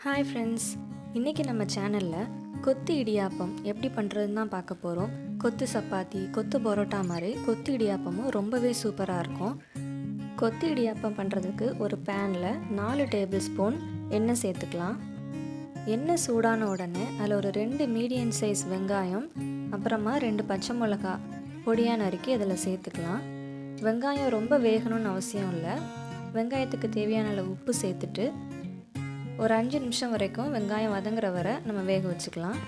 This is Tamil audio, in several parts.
ஹாய் ஃப்ரெண்ட்ஸ், இன்றைக்கி நம்ம சேனலில் கொத்து இடியாப்பம் எப்படி பண்ணுறதுன்னு தான் பார்க்க போகிறோம். கொத்து சப்பாத்தி, கொத்து பரோட்டா மாதிரி கொத்து இடியாப்பமும் ரொம்பவே சூப்பராக இருக்கும். கொத்து இடியாப்பம் பண்ணுறதுக்கு ஒரு பேனில் 4 டேபிள் ஸ்பூன் எண்ணெய் சேர்த்துக்கலாம். எண்ணெய் சூடான உடனே அதில் ஒரு 2 மீடியம் சைஸ் வெங்காயம், அப்புறமா 2 பச்சை மிளகா பொடியாக நறுக்கி அதில் சேர்த்துக்கலாம். வெங்காயம் ரொம்ப வேகணும்னு அவசியம் இல்லை. வெங்காயத்துக்கு தேவையான அளவு உப்பு சேர்த்துட்டு ஒரு 5 நிமிஷம் வரைக்கும் வெங்காயம் வதங்குற வரை நம்ம வேக வச்சுக்கலாம்.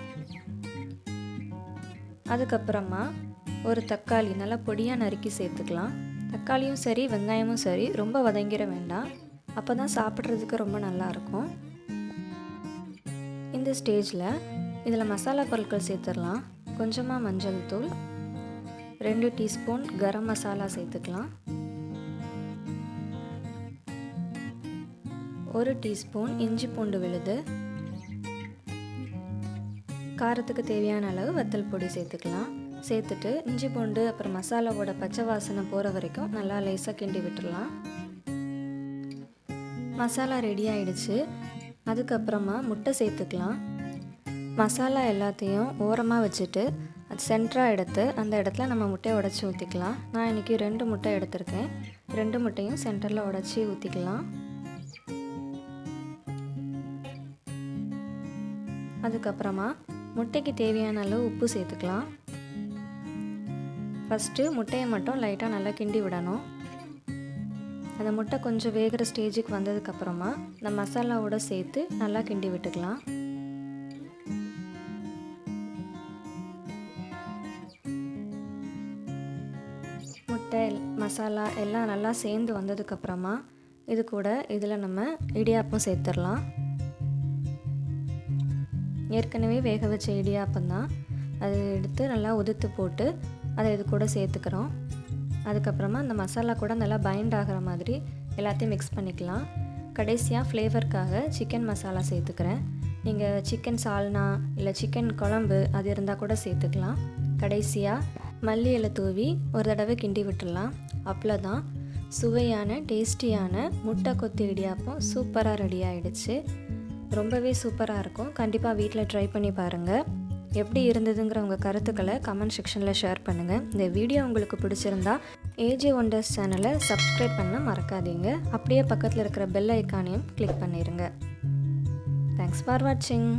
அதுக்கப்புறமா ஒரு தக்காளி நல்லா பொடியாக நறுக்கி சேர்த்துக்கலாம். தக்காளியும் சரி வெங்காயமும் சரி ரொம்ப வதங்கிட வேண்டாம், அப்போ தான் சாப்பிட்றதுக்கு ரொம்ப நல்லாயிருக்கும். இந்த ஸ்டேஜில் இதில் மசாலா பொருட்கள் சேர்த்துடலாம். கொஞ்சமாக மஞ்சள் தூள், 2 டீஸ்பூன் கரம் மசாலா சேர்த்துக்கலாம், 1 டீஸ்பூன் இஞ்சி பூண்டு விழுது, காரத்துக்கு தேவையான அளவு வத்தல் பொடி சேர்த்துக்கலாம். சேர்த்துட்டு இஞ்சி பூண்டு அப்புறம் மசாலாவோட பச்சை வாசனை போகிற வரைக்கும் நல்லா லேசாக கிண்டி விட்டுடலாம். மசாலா ரெடி ஆகிடுச்சு. அதுக்கப்புறமா முட்டை சேர்த்துக்கலாம். மசாலா எல்லாத்தையும் ஓரமாக வச்சுட்டு அது சென்டராக எடுத்து அந்த இடத்துல நம்ம முட்டையை உடச்சி ஊற்றிக்கலாம். நான் இன்றைக்கி 2 முட்டை எடுத்திருக்கேன். 2 முட்டையும் சென்டரில் உடச்சி ஊற்றிக்கலாம். அதுக்கப்புறமா முட்டைக்கு தேவையான அளவு உப்பு சேர்த்துக்கலாம். ஃபஸ்ட்டு முட்டையை மட்டும் லைட்டாக நல்லா கிண்டி விடணும். அந்த முட்டை கொஞ்சம் வேகிற ஸ்டேஜுக்கு வந்ததுக்கப்புறமா இந்த மசாலாவோட சேர்த்து நல்லா கிண்டி விட்டுக்கலாம். முட்டை மசாலா எல்லாம் நல்லா சேர்ந்து வந்ததுக்கப்புறமா இது கூட இதில் நம்ம இடியாப்பம் சேர்த்துடலாம். ஏற்கனவே வேக வச்ச இடியாப்பம் தான், அதை எடுத்து நல்லா உதுத்து போட்டு அதை இது கூட சேர்த்துக்கிறோம். அதுக்கப்புறமா அந்த மசாலா கூட நல்லா பைண்ட் ஆகிற மாதிரி எல்லாத்தையும் மிக்ஸ் பண்ணிக்கலாம். கடைசியாக ஃப்ளேவருக்காக சிக்கன் மசாலா சேர்த்துக்கிறேன். நீங்கள் சிக்கன் சால்னா இல்லை சிக்கன் குழம்பு அது இருந்தால் கூட சேர்த்துக்கலாம். கடைசியாக மல்லி இலை தூவி ஒரு தடவை கிண்டி விட்டுடலாம். அவ்வளோதான், சுவையான டேஸ்டியான முட்டை கொத்து இடியாப்பம் சூப்பராக ரெடி ஆகிடுச்சு. ரொம்பவே சூப்பராக இருக்கும். கண்டிப்பாக வீட்டில் ட்ரை பண்ணி பாருங்கள். எப்படி இருந்ததுங்கிற உங்கள் கருத்துக்களை கமெண்ட் செக்ஷனில் ஷேர் பண்ணுங்கள். இந்த வீடியோ உங்களுக்கு பிடிச்சிருந்தா ஏஜே ஒண்டர்ஸ் சேனலை சப்ஸ்கிரைப் பண்ண மறக்காதீங்க. அப்படியே பக்கத்தில் இருக்கிற பெல் ஐக்கானையும் கிளிக் பண்ணிடுங்க. தேங்க்ஸ் ஃபார் வாட்சிங்.